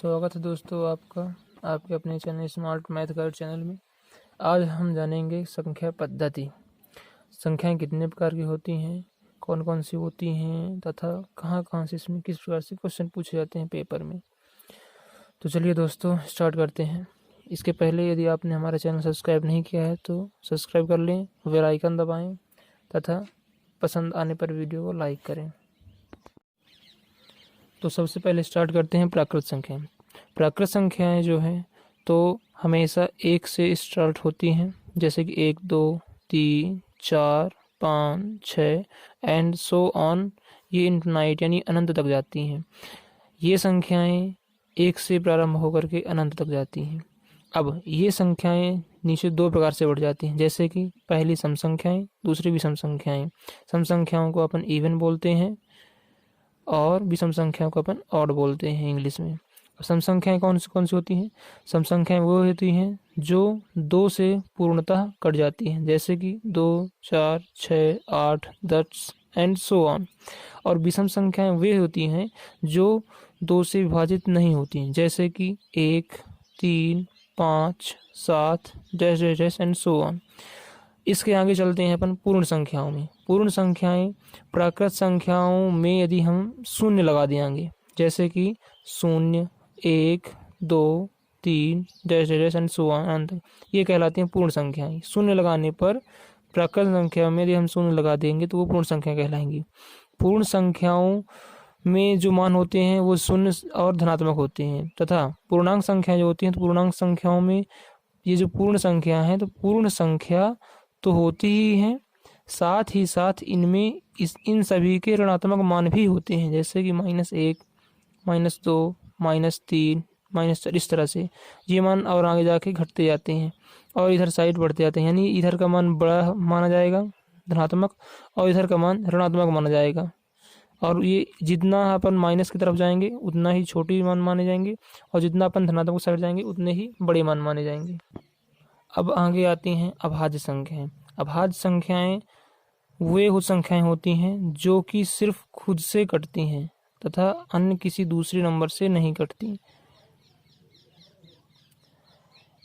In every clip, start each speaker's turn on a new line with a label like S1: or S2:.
S1: स्वागत है दोस्तों आपका आपके अपने channel smart math guide channel में। आज हम जानेंगे संख्या पद्धति। संख्याएं कितने प्रकार की होती हैं, कौन कौन सी होती हैं तथा कहाँ कहाँ से इसमें किस प्रकार से क्वेश्चन पूछे जाते हैं पेपर में। तो चलिए दोस्तों स्टार्ट करते हैं। इसके पहले यदि आपने हमारा चैनल सब्सक्राइब नहीं किया है तो सब्सक्राइब कर लें, बेल आइकन दबाएँ तथा पसंद आने पर वीडियो को लाइक करें। तो सबसे पहले स्टार्ट करते हैं प्राकृत संख्याएं। प्राकृत संख्याएं जो हैं तो हमेशा 1 से स्टार्ट होती हैं, जैसे कि 1, 2, 3, 4, 5, 6 एंड सो ऑन। ये इनफिनाइट यानी अनंत तक जाती हैं। ये संख्याएं 1 से प्रारंभ होकर के अनंत तक जाती हैं। अब ये संख्याएं नीचे 2 प्रकार से बढ़ जाती हैं, जैसे कि पहली सम संख्याएं, दूसरी विषम संख्याएं। सम संख्याओं को अपन इवन बोलते हैं और विषम संख्याओं को अपन ऑड बोलते हैं इंग्लिश में। सम संख्याएं कौन सी होती हैं? सम संख्याएं वो होती हैं जो 2 से पूर्णतः कट जाती हैं, जैसे कि 2, 4, 6, 8, 10 एंड सो ऑन। और विषम संख्याएं वे होती हैं जो 2 से विभाजित नहीं होती हैं, जैसे कि 1, 3, 5, 7 dash dash dash and so on. इसके आगे चलते हैं अपन पूर्ण संख्याओं में। पूर्ण संख्याएं प्राकृत संख्याओं में यदि हम शून्य लगा देंगे, जैसे कि 0, 1, 2, 3 dash dash and so on, ये कहलाती हैं पूर्ण संख्याएं। शून्य लगाने पर प्राकृत संख्या में यदि हम शून्य लगा देंगे तो वो पूर्ण संख्या कहलाएंगी। पूर्ण संख्याओं में जो मान होते हैं वो शून्य और धनात्मक होते हैं, तथा पूर्णांक संख्या जो होती हैं तो पूर्णांक संख्याओं में ये जो पूर्ण संख्या है तो पूर्ण संख्या तो होती ही हैं, साथ ही साथ इनमें इन सभी के ऋणात्मक मान भी होते हैं, जैसे कि -1, -2, -3, -4। इस तरह से ये मान और आगे जाके घटते जाते हैं और इधर साइड बढ़ते जाते हैं, यानी इधर का मान बड़ा माना जाएगा धनात्मक और इधर का मान ऋणात्मक माना जाएगा। और ये जितना अपन माइनस की तरफ जाएंगे उतना ही छोटी मान माने जाएंगे और जितना अपन धनात्मक साइड जाएंगे उतने ही बड़े मान माने जाएंगे। अब आगे आती हैं अभाज्य संख्याएं। अभाज्य संख्याएं वे कुछ संख्याएं होती हैं जो कि सिर्फ खुद से कटती हैं तथा अन्य किसी दूसरे नंबर से नहीं कटती।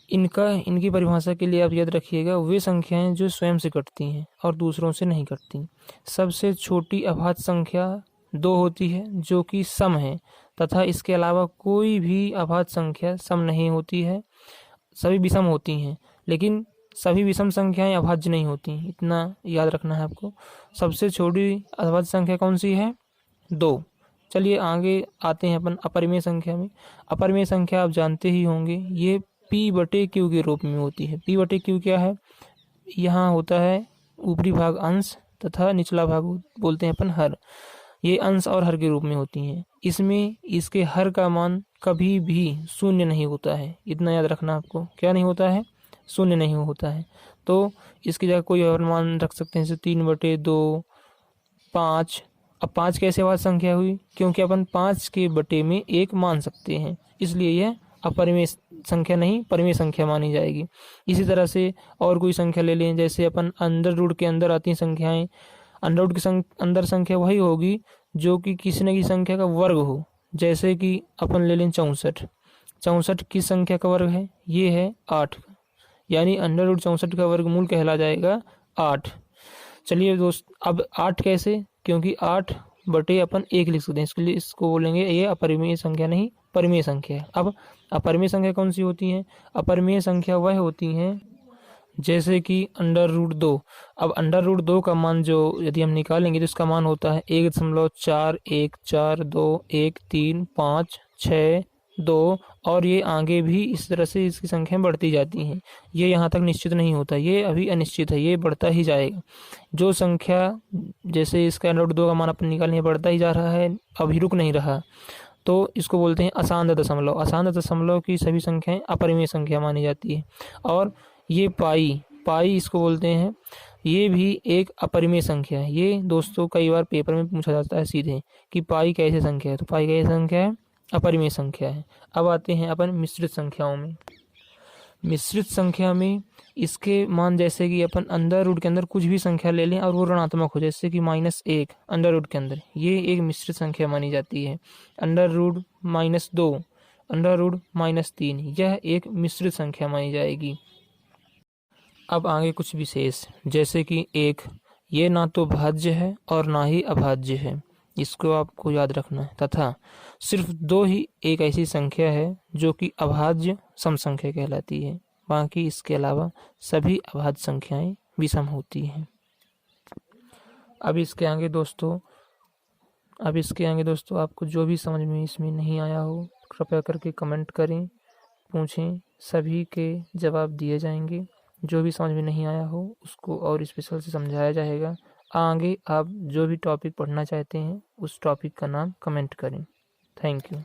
S1: इनकी परिभाषा के लिए आप याद रखिएगा, वे संख्याएं जो स्वयं से कटती हैं और दूसरों से नहीं कटती। सबसे छोटी अभाज्य संख्या 2 होती है जो कि सम है, तथा इसके अलावा कोई भी अभाज्य संख्या सम नहीं होती है। सभी विषम होती हैं, लेकिन सभी विषम संख्याएं अभाज्य नहीं होती, इतना याद रखना है आपको। सबसे छोटी अभाज्य संख्या कौन सी है? 2। चलिए आगे आते हैं अपन अपरिमेय संख्या में। अपरिमेय संख्या आप जानते ही होंगे, ये p/q के रूप में होती है। p/q क्या है? यहाँ होता है ऊपरी भाग अंश तथा निचला भाग बोलते हैं अपन हर। ये अंश और हर के रूप में होती हैं। इसमें इसके हर का मान कभी भी शून्य नहीं होता है, इतना याद रखना आपको। क्या नहीं होता है? शून्य नहीं होता है। तो इसकी जगह कोई और मान रख सकते हैं, जैसे 3/2, 5। अब 5 कैसे अभाज्य संख्या हुई? क्योंकि अपन 5 के बटे में 1 मान सकते हैं, इसलिए यह अपरिमेय संख्या नहीं परिमेय संख्या मानी जाएगी। इसी तरह से और कोई संख्या ले लें, जैसे अपन अंडर रूट के अंदर आती हैं संख्याएं। अंडर रूट के अंदर संख्या वही होगी जो कि किसी न किसी संख्या का वर्ग हो, जैसे कि अपन ले लें 64। 64 किस संख्या का वर्ग है? ये है 8, यानी अंडर रूट 64 का वर्गमूल कहला जाएगा 8। चलिए दोस्त, अब 8 कैसे? क्योंकि 8 बटे अपन 1 लिख सकते हैं, इसके लिए इसको बोलेंगे ये अपरिमेय संख्या नहीं परिमेय संख्या है। अब अपरिमेय संख्या कौन सी होती है? अपरिमेय संख्या वह होती हैं जैसे कि अंडर रूट 2। अब अंडर रूट 2 का मान जो यदि हम निकालेंगे तो इसका मान होता है 1.41421352 और ये आगे भी इस तरह से इसकी संख्या बढ़ती जाती हैं। ये यहाँ तक निश्चित नहीं होता, ये अभी अनिश्चित है, ये बढ़ता ही जाएगा। जो संख्या जैसे इसका अंडर रूट 2 का मान अपन निकालेंगे बढ़ता ही जा रहा है, अभी रुक नहीं रहा, तो इसको बोलते हैं असांद्र दशमलव। असांद्र दशमलव की सभी संख्याएं अपरिमेय संख्या मानी जाती है। और ये पाई इसको बोलते हैं, ये भी एक अपरिमेय संख्या है। ये दोस्तों कई बार पेपर में पूछा जाता है सीधे कि पाई कैसे संख्या है, तो पाई कैसे संख्या है? अपरिमेय संख्या है। अब आते हैं अपन मिश्रित संख्याओं में। मिश्रित संख्या में इसके मान जैसे कि अपन अंडर रूट के अंदर कुछ भी संख्या ले लें और वो ऋणात्मक हो, जैसे कि -1 अंडर रूट के अंदर, ये एक मिश्रित संख्या मानी जाती है। अंडर रूट -2 √-3 यह एक मिश्रित संख्या मानी जाएगी। अब आगे कुछ विशेष, जैसे कि एक, ये ना तो भाज्य है और ना ही अभाज्य है, इसको आपको याद रखना है। तथा सिर्फ 2 ही एक ऐसी संख्या है जो कि अभाज्य सम संख्या कहलाती है, बाकी इसके अलावा सभी अभाज्य संख्याएं विषम होती हैं। अब इसके आगे दोस्तों आपको जो भी समझ में इसमें नहीं आया हो कृपया करके कमेंट करें, पूछें, सभी के जवाब दिए जाएंगे। जो भी समझ में नहीं आया हो उसको और स्पेशल से समझाया जाएगा। आगे आप जो भी टॉपिक पढ़ना चाहते हैं उस टॉपिक का नाम कमेंट करें। Thank you.